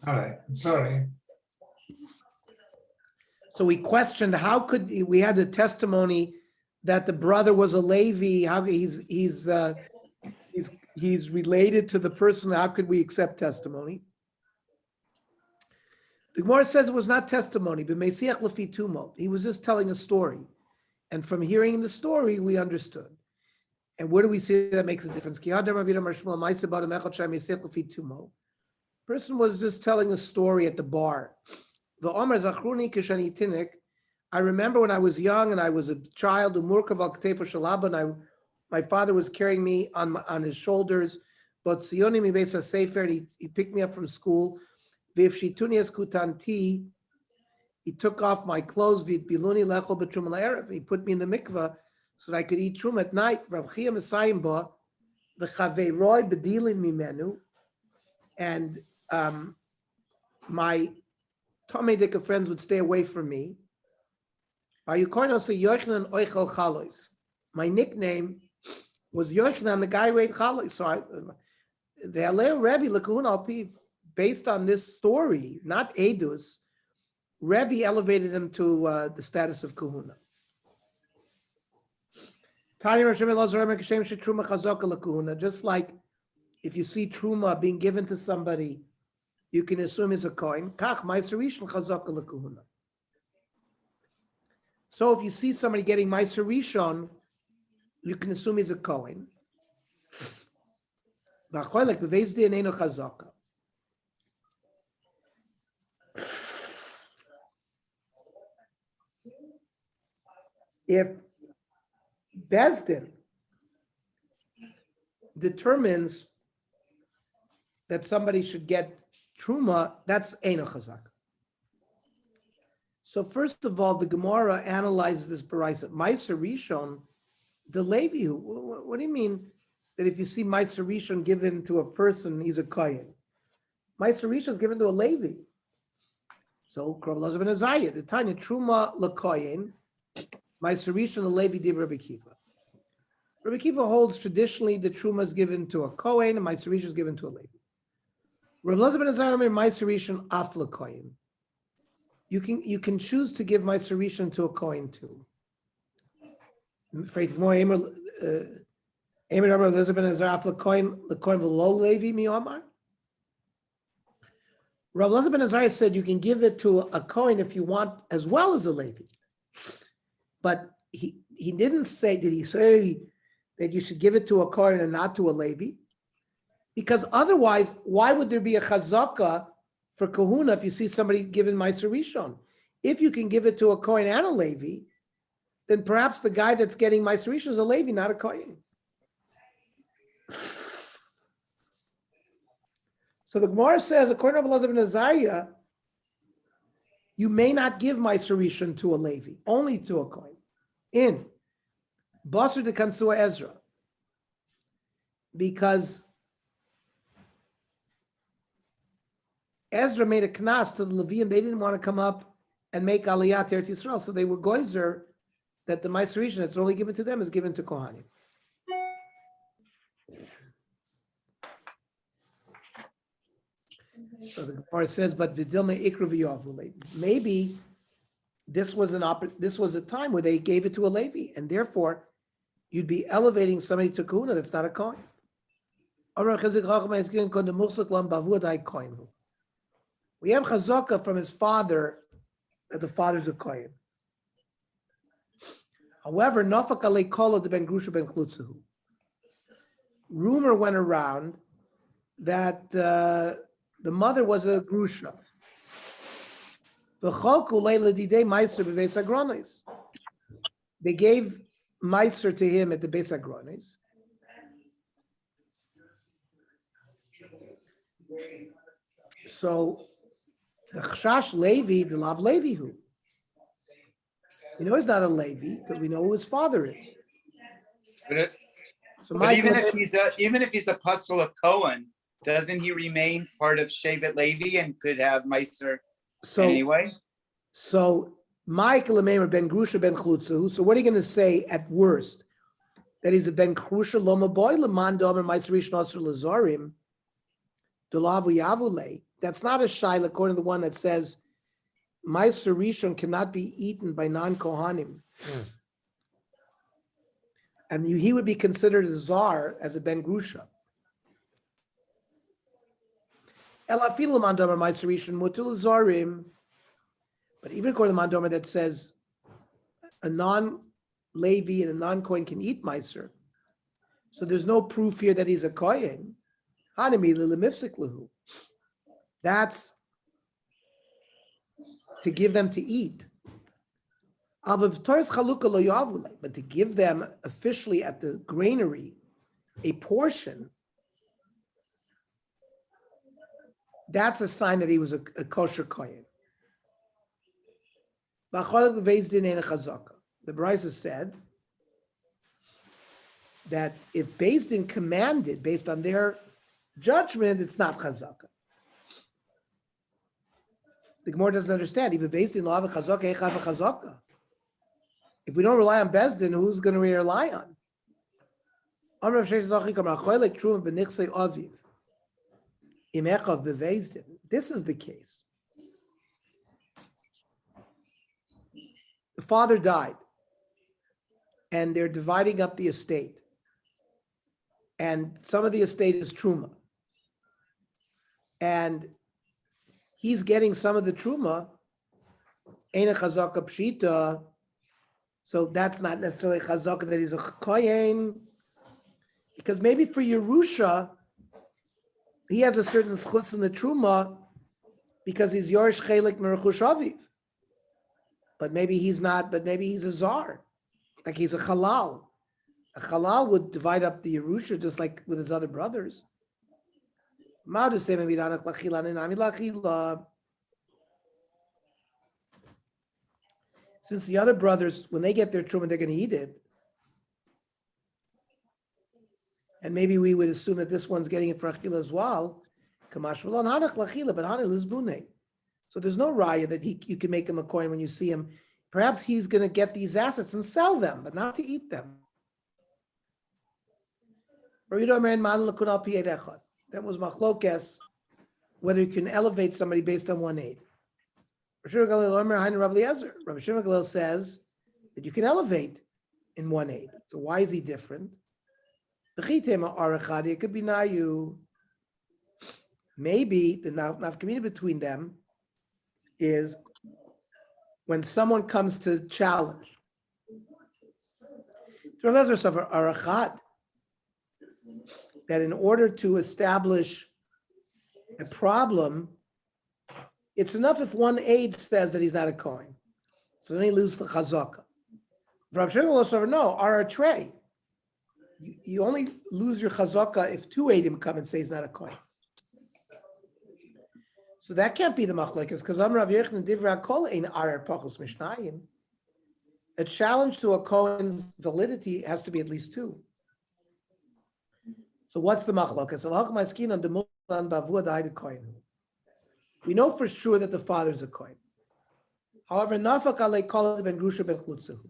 All right, I'm sorry. So we questioned how could we had a testimony that the brother was a Levi. How he's related to the person. How could we accept testimony? The Gemara says it was not testimony, but Mesiach Lefi Tumo. He was just telling a story, and from hearing the story, we understood. And where do we see that makes a difference? Person was just telling a story at the bar. The Omer Zachruni Kishani Tinik. I remember when I was young and I was a child, and my father was carrying me on his shoulders. But Sioni mi Beis HaSefer, he picked me up from school. V'ifshituni kutanti, he took off my clothes. V'itbiluni lechol b'truma la'erev. He put me in the mikveh so that I could eat truma at night. Rav Chia Mesayim ba v'chaveiroi bedilin mimenu, and my Tomei Dika friends would stay away from me. My nickname was Yochanan, the guy who ate chalois. So the Aleu Rebbe Lekun Al Piv, based on this story, not Edus, Rebbe elevated him to the status of kahuna. Just like if you see truma being given to somebody, you can assume it's a coin. So if you see somebody getting Meiser Rishon, you can assume he's a coin. If Bezdin determines that somebody should get Truma, that's Eino Chazak. So first of all, the Gemara analyzes this Baraisa. Meiser Rishon, the Levi, what do you mean that if you see Meiser Rishon given to a person, he's a Kohen? Meiser Rishon is given to a Levi. So, Krav Elazar ben Azariah, the Tanya, Truma LaKoyen, Meiser Rishon, the Levi, Dib Rabbi Kiva. Rabbi Kiva holds traditionally the Truma is given to a Kohen, and Meiser Rishon is given to a Levi. Rav Elazar ben Azariah, Meiser Rishon, Af LaKoyen. You can choose to give Meiser Rishon to a Kohen too. Afraid more Emer Rav Elazar ben Azariah, Af LaKoyen, v'lo Levi mi Omar. Rav Elazar ben Azariah said you can give it to a Kohen if you want as well as a Levi. But he didn't say, did he say that you should give it to a Kohen and not to a Levi? Because otherwise, why would there be a chazaka for kahuna if you see somebody given Meiser Rishon? If you can give it to a Kohen and a Levi, then perhaps the guy that's getting Meiser Rishon is a Levi, not a Kohen. So the Gemara says, according to Rav Elazar ben Azariah, you may not give Meiser Rishon to a Levi, only to a Kohen. In Basar de Kansua Ezra, because Ezra made a knas to the Levi, and they didn't want to come up and make Aliyah to Eretz Yisrael, so they were goyzer that the Meiser Rishon that's only given to them is given to Kohanim. So the Gemara says, but Vidilma Ikra v'Yavule. Maybe this was a time where they gave it to a Levi, and therefore you'd be elevating somebody to Kahuna that's not a Kohen. We have Chazaka from his father that the father's a Kohen. However, Nafak alei kolo de ben Grusha ben Chlutzahu. Rumor went around that the mother was a Grusha. They gave Meiser to him at the Beis Agronis. So the Chash Levi, the Lav Levi who? We know he's not a Levi because we know who his father is. But even if he's a apostle of Cohen, doesn't he remain part of Shevet Levi and could have Meiser So, anyway? so Michael Lemeimer ben Grusha ben Chlutzu. So what are you going to say at worst? That he's a ben Grusha loma boy leman domer Meiserish Nasr Lazarim dolavu yavule. That's not a shaila according to the one that says Meiser Rishon cannot be eaten by non-Kohanim. And he would be considered a czar as a ben Grusha. But even according to Mandomer that says a non-Levi and a non-Kohen can eat Meiser, so there's no proof here that he's a Kohen. That's to give them to eat. But to give them officially at the granary a portion, that's a sign that he was a kosher kohen. The Brisa said that if Beis Din commanded based on their judgment, it's not chazaka. The Gemara doesn't understand. Even Beis Din lo have a chazaka, ech have a chazaka. If we don't rely on Beis Din, who's going to rely on? This is the case. The father died, and they're dividing up the estate. And some of the estate is truma. And he's getting some of the truma, Eina chazaka pshita. So that's not necessarily chazaka that he's a kohen, because maybe for Yerusha, he has a certain schutz in the truma because he's Yorish Chelik Meruchush Aviv. But maybe he's not, but maybe he's a czar, like he's a halal. A halal would divide up the Yerusha just like with his other brothers. Since the other brothers, when they get their truma, they're going to eat it. And maybe we would assume that this one's getting it for achila as well. So there's no raya that you can make him a coin when you see him. Perhaps he's going to get these assets and sell them, but not to eat them. That was machlokes, whether you can elevate somebody based on one aid. Rabbi Shimon Gamliel says that you can elevate in one aid. So why is he different? It could be nayu. Maybe the nafkamina between them is when someone comes to challenge. That in order to establish a problem, it's enough if one aide says that he's not a kohen. So then he loses the chazaka. Rabbi Shimon will say, no, our tray. You only lose your chazaka if two aidim come and say he's not a kohen. So that can't be the machlekes because Rav Yochanan Divra Kol Ein Arer Pachos Mishnayim. A challenge to a kohen's validity has to be at least two. So what's the machlokes? We know for sure that the father is a kohen. However, nafak alei kol ben grusha ben chlutzahu.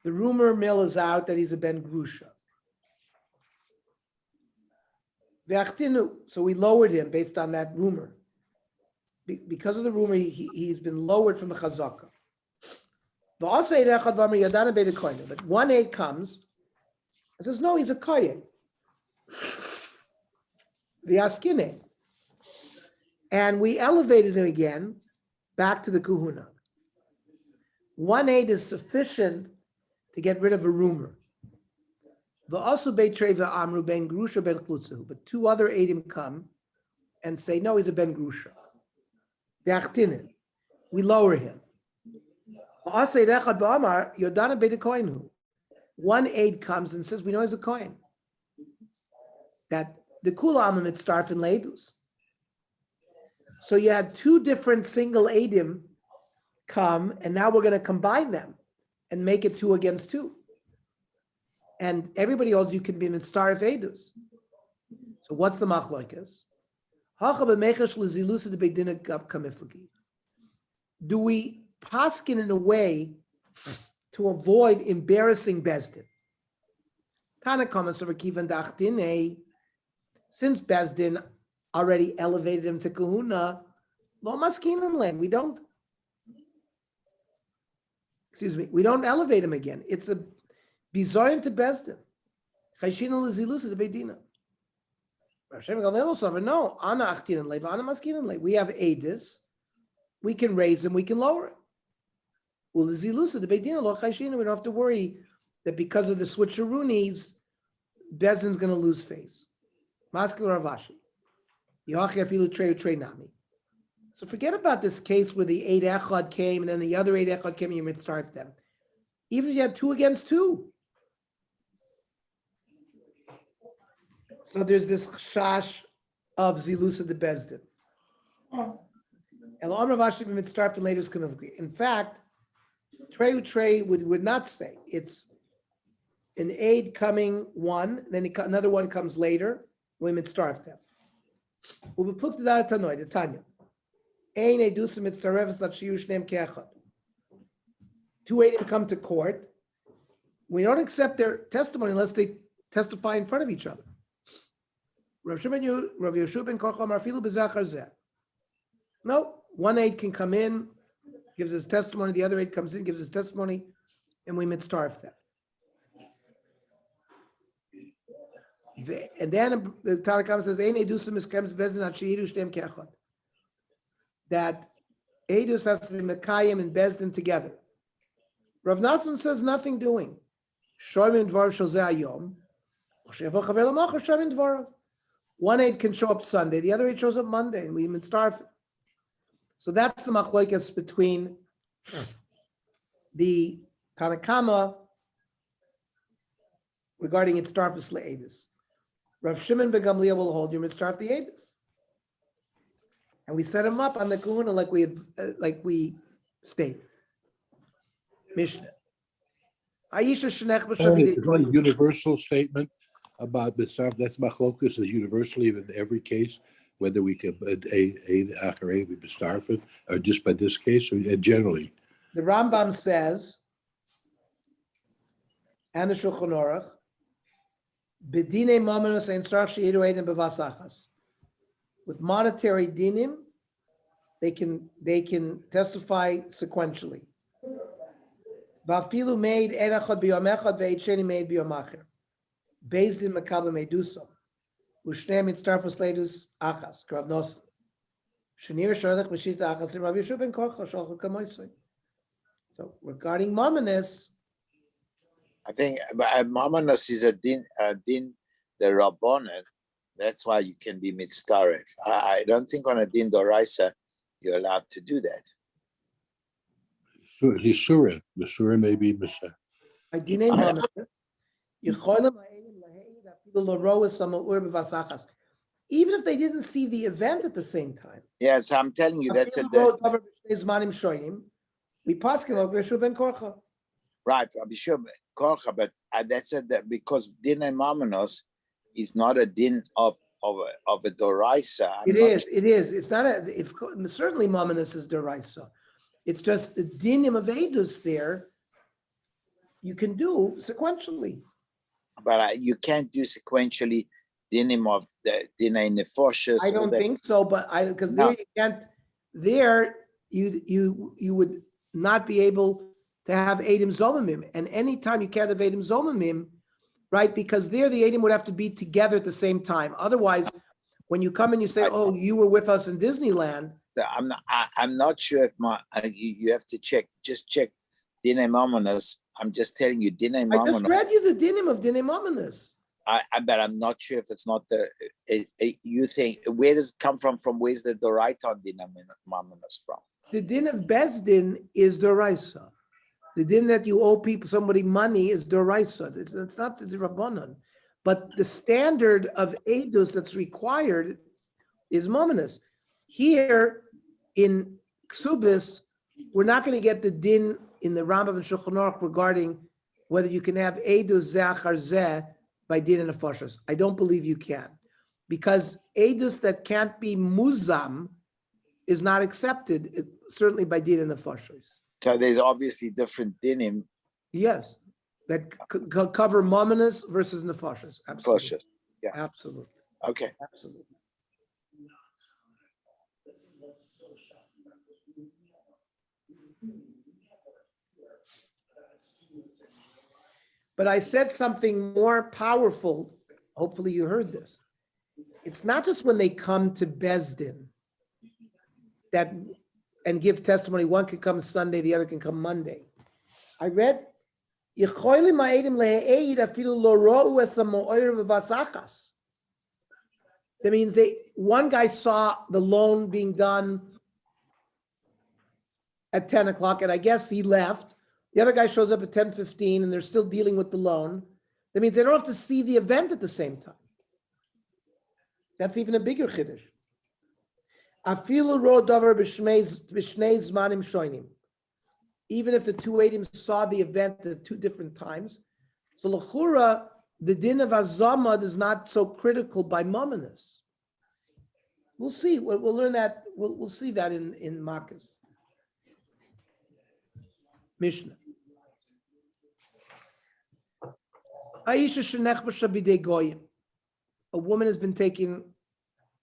The rumor mill is out that he's a ben grusha. So we lowered him based on that rumor. Because of the rumor, he's been lowered from the chazaka. But one aide comes and says, no, he's a kohen. And we elevated him again back to the kahuna. One aid is sufficient to get rid of a rumor. But two other aidim come and say, no, he's a ben grusha. We lower him. One aid comes and says, we know he's a kohen. That the kula amim starf in leidus. So you had two different single aidim come, and now we're going to combine them and make it 2 against 2. And everybody else, you can be in starf edus. So what's the machlokes? Hacha b'mechash lezilusa de beidina kamiflagi. Do we paskin in a way to avoid embarrassing Bezdin? Tana comments over Kivan Dachdine, since Bezdin already elevated him to kahuna, lo maskinan le. We don't elevate him again. It's a bizayon to Bezdin. Chayshina lezilusa de beidina. No, ana achtinan le, ana maskinan le. We have edis. We can raise him, we can lower him. Well, the zilusa, the beidina lo chayshina, we don't have to worry that because of the switcheroonies, Bezdin's going to lose face. Maskil Ravashi. Yochi afilu trei nami. So forget about this case where the 8 echad came and then the other 8 echad came and you mitzarf them. Even if you had 2 against 2. So there's this chash of zilusa the Bezdin. In fact, Trey would not say it's an aid coming one, then another one comes later. We mitzarf them. We put that tanoy the Tanya. Ein edus mitzarefes at shiyu shneim keachad. 2 aidim come to court. We don't accept their testimony unless they testify in front of each other. Rav Yeshua ben Korcha amar afilu b'zachar zeh. No, 1 aid can come in, gives his testimony. The other aid comes in, gives his testimony, and we mitzarf them. And then the Tanakh says, "Ein edusim iskems bezin at she'iru shneim keachad." That edus has to be mekayim and bezdin together. Rav Natson says nothing doing. Shoyim dvar shozeh hayom. Shevo chaver lamachar shoyim dvar. 1 aid can show up Sunday, the other aid shows up Monday, and we mitzarf. So that's the machlokes between the Tanakama regarding its starfus le'edis. Rav Shimon ben Gamliel will hold you mitzarf the edis, and we set him up on the kahuna like we state. Mishnah. Aisha shenech b'shavit. It's a universal statement about mitzvah. That's machlokus is universally in every case, whether we can a acharei be bestarfed or just by this case or generally. The Rambam says, and the Shulchan Aruch, b'dinei mamonus ein tzarich she'iru eidim b'vasachas. With monetary dinim, they can testify sequentially. V'afilu made ein echad b'yom echad ve'eit sheni made b'yom acher. Based in Makabel Medusa, Ushneim Mitzarfus Leidus Achas, Krav Nos. Shanir Sharlech Meshita Achas, and Rav Yeshua ben Korcha Shalcha Kamoisei. So regarding Mamonis, I think Mamonos is a din the Rabbanan. That's why you can be mitzaref. I don't think on a din doraisa you're allowed to do that. He's surah. The surah may be mitzvah. I dine Mamonis. Even if they didn't see the event at the same time. Yeah, so I'm telling you, that's it. We pass ben Korcha. Right, Rabbi Shimon Korcha, but that's it. That because din Mamonos is not a din of a doraisa. It is. It's not certainly Mamonos is doraisa. It's just the dinim of edus there. You can do sequentially. But you can't do sequentially dinim of the dinay nefoshes. I don't think so, but because there you can't. There you would not be able to have edim zomimim, and anytime you can't have edim zomimim, right? Because there the edim would have to be together at the same time. Otherwise, when you come and you say, "Oh, you were with us in Disneyland," I'm not sure if you have to check. Just check dinay mamonos. I'm just telling you, dinay mamonos. I just read you the dinim of dinay mamonos. But I'm not sure if it's not you think, where does it come from? From where's the doraita on dinay mamonos from? The din of Bezdin is doraisa. The din that you owe somebody money is doraisa. It's not the rabbanon, but the standard of edus that's required is mamonos. Here in Kesubos, we're not going to get the din in the Rambam and Shulchan Aruch regarding whether you can have edus zachar zeh by din and nefashos. I don't believe you can. because edus that can't be muzam is not accepted, certainly by din and nefashos. So there's obviously different dinim. Yes, that cover mominus versus nefashos. Absolutely. Kosher. Yeah. Absolutely. Okay. Absolutely. But I said something more powerful. Hopefully you heard this. It's not just when they come to Bezdin that and give testimony. One can come Sunday, the other can come Monday. I read, that means one guy saw the loan being done at 10 o'clock, and I guess he left. The other guy shows up at 10:15, and they're still dealing with the loan. That means they don't have to see the event at the same time. That's even a bigger chiddush. Afilu ro davar b'shnei zmanim shonim. Even if the two Adim saw the event at two different times, so l'chura, the din of azamad is not so critical by mominus. We'll see. We'll learn that. We'll see that in Makkas. Mishnah. Aisha shenech b'shabidei goyim. A woman has been taken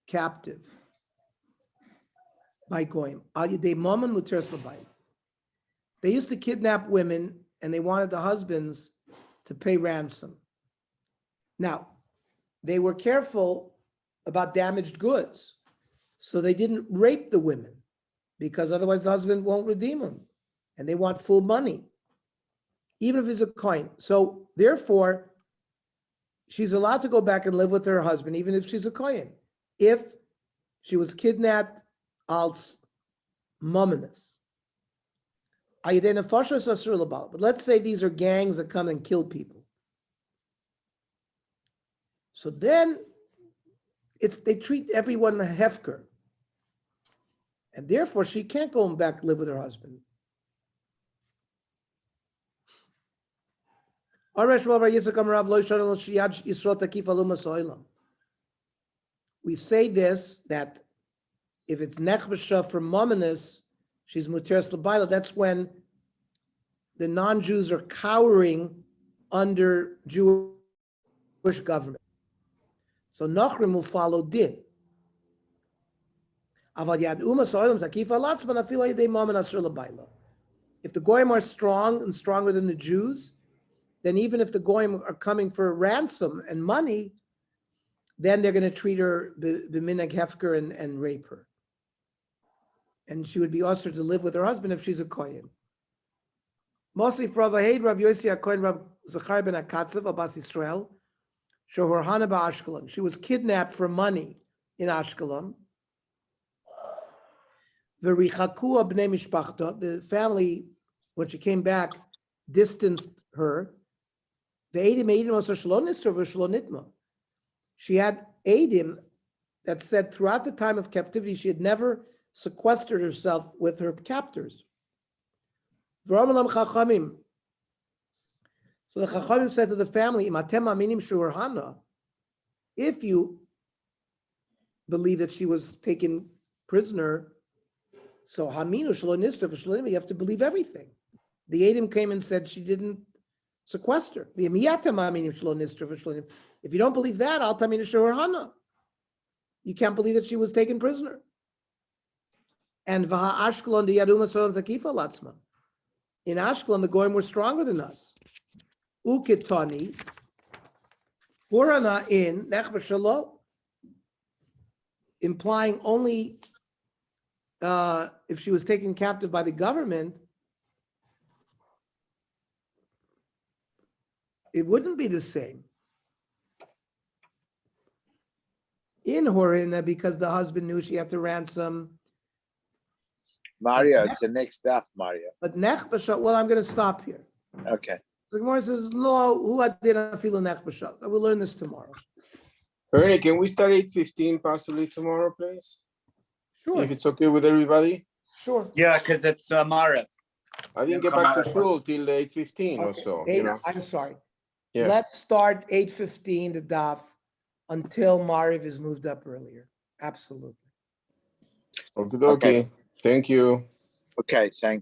captive by goyim. Al yedei mammon muteres l'bayim. They used to kidnap women, and they wanted the husbands to pay ransom. Now, they were careful about damaged goods, so they didn't rape the women, because otherwise the husband won't redeem them, and they want full money, even if it's a coin. So therefore, she's allowed to go back and live with her husband, even if she's a kohen, if she was kidnapped als mominus. But let's say these are gangs that come and kill people. So then they treat everyone a hefker. And therefore she can't go back and live with her husband. We say this, that if it's nechbasha for mominus, she's muteres l'bayla. That's when the non-Jews are cowering under Jewish government. So Nochrim will follow din. If the goyim are strong and stronger than the Jews, then even if the goyim are coming for ransom and money, then they're going to treat her b'minhag hefker and rape her. And she would be usher to live with her husband if she's a kohen. Mostly for Avahed, Rabbi Yossi HaKohen, Rabbi Zachar ben Akatzav, Abbas Yisrael, Shohorhana ba'Ashkelon. She was kidnapped for money in Ashkelon. V'richaku b'nei mishpachta. The family, when she came back, distanced her. Ve'edim also shelo nisra v'shelo nitma. She had edim that said throughout the time of captivity, she had never sequestered herself with her captors. So the Chachamim said to the family, if you believe that she was taken prisoner, so you have to believe everything. The Edim came and said she didn't sequester. If you don't believe that, you can't believe that she was taken prisoner. And in Ashkelon, the goyim were stronger than us. Ukitani, Purana in Nechbashalo, implying only if she was taken captive by the government, it wouldn't be the same. In Horina, because the husband knew she had to ransom. Mario, it's the next Daf, Mario. But Nechbasha, well, I'm going to stop here. Okay. So the Gemara says, no, who didn't feel Nechbasha? We'll learn this tomorrow. Ernie, can we start 8:15 possibly tomorrow, please? Sure. If it's okay with everybody? Sure. Yeah, because it's Marev. I didn't get come back to out of shul till 8:15 or Okay. so, Eight- you know. I'm sorry. Yeah. Let's start 8:15 the daf until Mariv is moved up earlier. Absolutely. Okay, thank you. Okay, thank